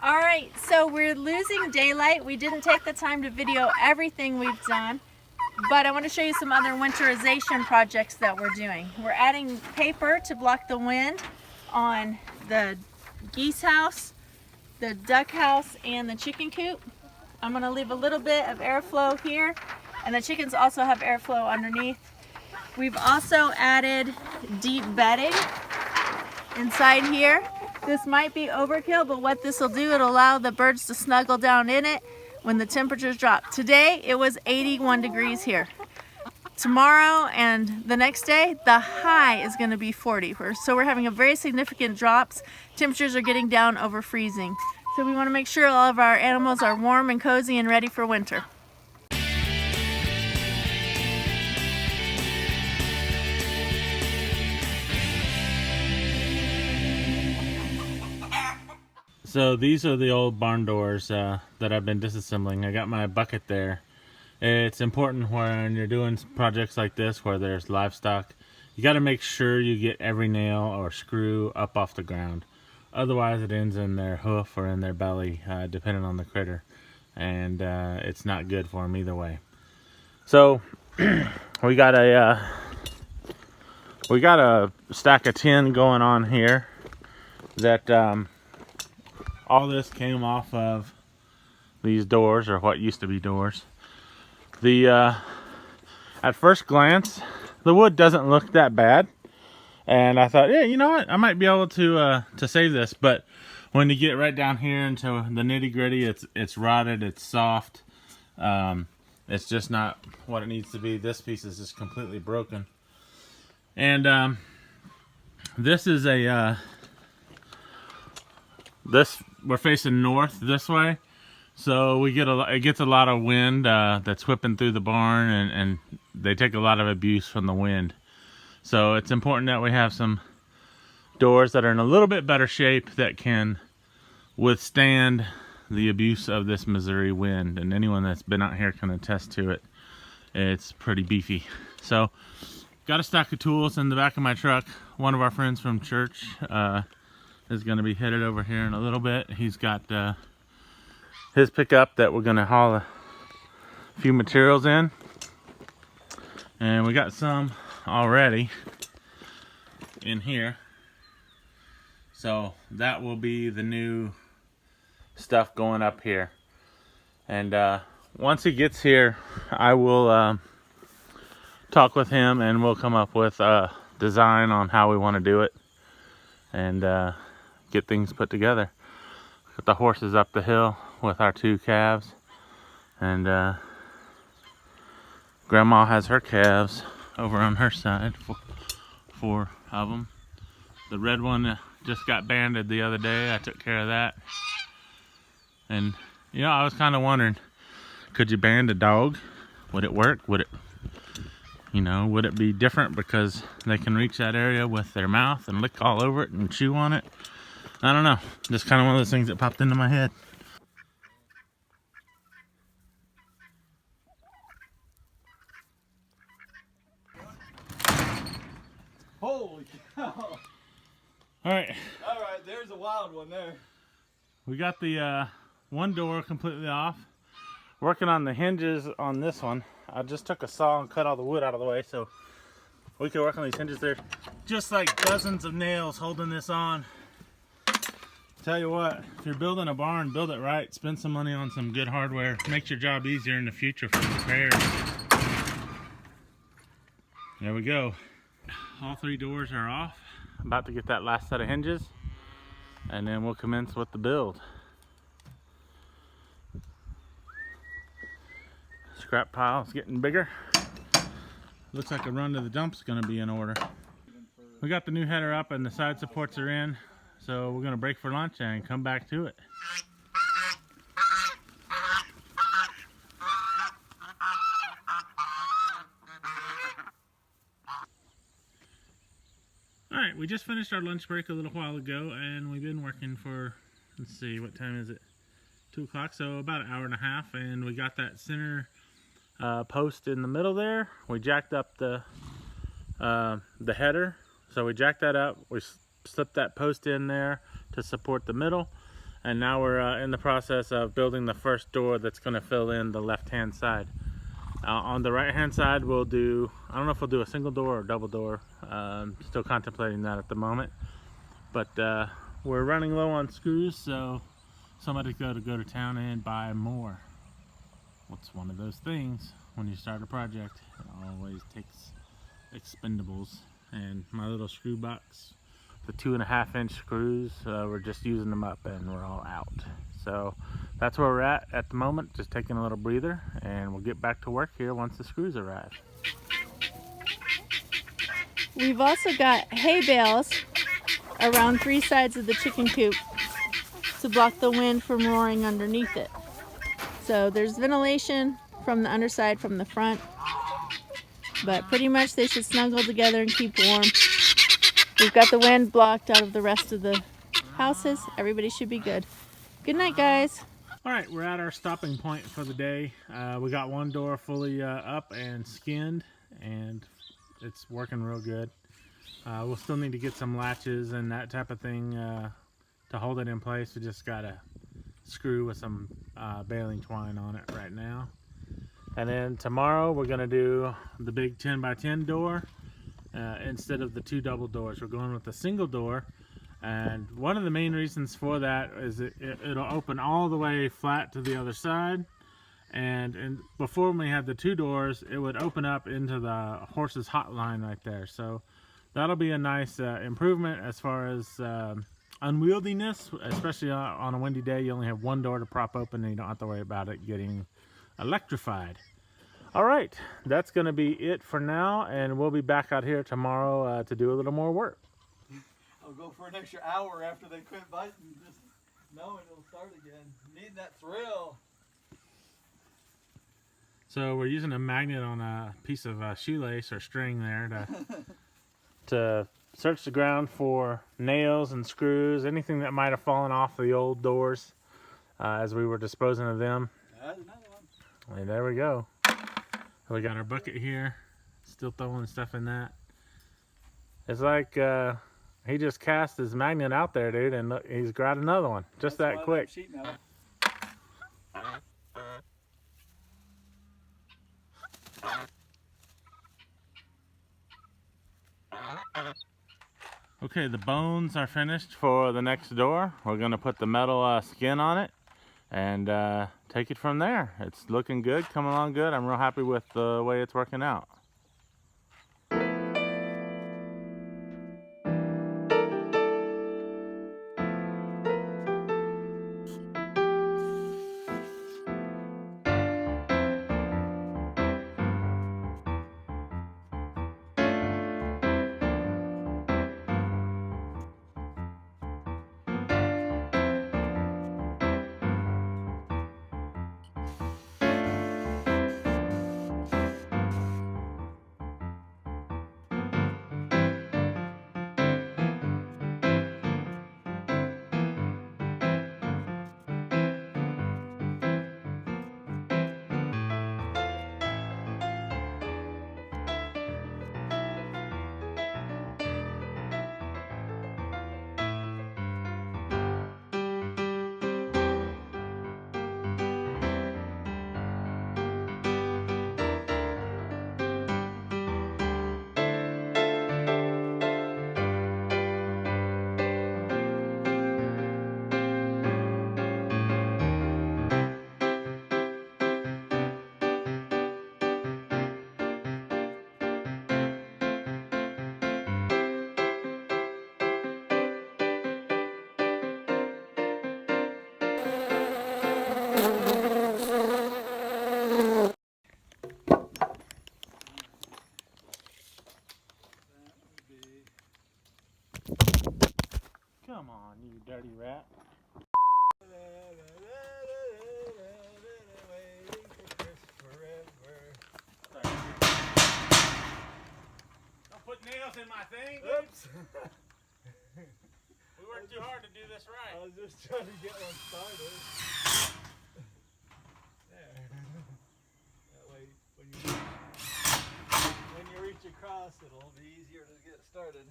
All right, so we're losing daylight. We didn't take the time to video everything we've done, but I want to show you some other winterization projects that we're doing. We're adding paper to block the wind on the geese house, the duck house, and the chicken coop. I'm going to leave a little bit of airflow here, and the chickens also have airflow underneath. We've also added deep bedding inside here. This might be overkill, but what this will do, it'll allow the birds to snuggle down in it when the temperatures drop. Today, it was 81 degrees here. Tomorrow and the next day, the high is going to be 40. So we're having a very significant drops. Temperatures are getting down over freezing. So we want to make sure all of our animals are warm and cozy and ready for winter. So these are the old barn doors that I've been disassembling. I got my bucket there. It's important when you're doing projects like this where there's livestock, you got to make sure you get every nail or screw up off the ground. Otherwise it ends in their hoof or in their belly, depending on the critter. And it's not good for them either way. So we got a stack of tin going on here that all this came off of these doors, or what used to be doors. At first glance, the wood doesn't look that bad, and I thought, yeah, you know what, I might be able to save this. But when you get right down here into the nitty gritty, it's rotted, it's soft, it's just not what it needs to be. This piece is just completely broken, and this is we're facing north this way, so we get it gets a lot of wind that's whipping through the barn, and they take a lot of abuse from the wind. So it's important that we have some doors that are in a little bit better shape that can withstand the abuse of this Missouri wind, and anyone that's been out here can attest to it. It's pretty beefy. So got a stack of tools in the back of my truck. One of our friends from church is going to be headed over here in a little bit. He's got his pickup that we're going to haul a few materials in, and we got some already in here, so that will be the new stuff going up here. And once he gets here, I will talk with him, and we'll come up with a design on how we want to do it, and get things put together. Got the horses up the hill with our two calves, and Grandma has her calves over on her side, four of them. The red one just got banded the other day. I took care of that. And you know, I was kind of wondering, could you band a dog? Would it work? Would it be different because they can reach that area with their mouth and lick all over it and chew on it? I don't know. Just kind of one of those things that popped into my head. Holy cow! Alright, There's a wild one there. we got the one door completely off. Working on the hinges on this one. I just took a saw and cut all the wood out of the way so we can work on these hinges. There just like dozens of nails holding this on. Tell you what, if you're building a barn, build it right. Spend some money on some good hardware. Makes your job easier in the future for repairs. There we go. All three doors are off. About to get that last set of hinges, and then we'll commence with the build. Scrap pile is getting bigger. Looks like a run to the dump is going to be in order. We got the new header up and the side supports are in. So we're going to break for lunch and come back to it. Alright, we just finished our lunch break a little while ago, and we've been working for, let's see, what time is it? 2 o'clock, so about an hour and a half, and we got that center post in the middle there. We jacked up the header, so we jacked that up. We slipped that post in there to support the middle, And now we're in the process of building the first door that's going to fill in the left-hand side. On the right-hand side, we'll do, I don't know if we'll do a single door or double door. Still contemplating that at the moment. But we're running low on screws, so somebody's got to go to town and buy more. What's one of those things when you start a project? It always takes expendables. And my little screw box, the 2.5-inch screws, we're just using them up and we're all out. So that's where we're at the moment, just taking a little breather, and we'll get back to work here once the screws arrive. We've also got hay bales around 3 sides of the chicken coop to block the wind from roaring underneath it. So there's ventilation from the underside, from the front, but pretty much they should snuggle together and keep warm. We've got the wind blocked out of the rest of the houses. Everybody should be good. Good night, guys. All right, we're at our stopping point for the day. We got one door fully up and skinned, and it's working real good. We'll still need to get some latches and that type of thing to hold it in place. We just got a screw with some baling twine on it right now. And then tomorrow we're gonna do the big 10x10 door instead of the 2 double doors. We're going with a single door. And one of the main reasons for that is it'll open all the way flat to the other side. And before we had the 2 doors, it would open up into the horse's hotline right there. So that'll be a nice improvement as far as unwieldiness, especially on a windy day. You only have 1 door to prop open and you don't have to worry about it getting electrified. All right, that's gonna be it for now, and we'll be back out here tomorrow to do a little more work. I'll go for an extra hour after they quit biting, just knowing it'll start again. Needing that thrill. So we're using a magnet on a piece of shoelace or string there to search the ground for nails and screws, anything that might have fallen off the old doors as we were disposing of them. That's another one. And there we go. We got our bucket here, still throwing stuff in that. It's like he just cast his magnet out there, dude, and look, he's got another one just That's that quick. sheet metal. Okay, the bones are finished for the next door. We're gonna put the metal skin on it and take it from there. It's looking good, coming along good. I'm real happy with the way it's working out. Come on, you dirty rat. Don't put nails in my thing. Oops. We worked too hard to do this right. I was just trying to get one started. There. That way, when you reach across, it'll be easier to get started.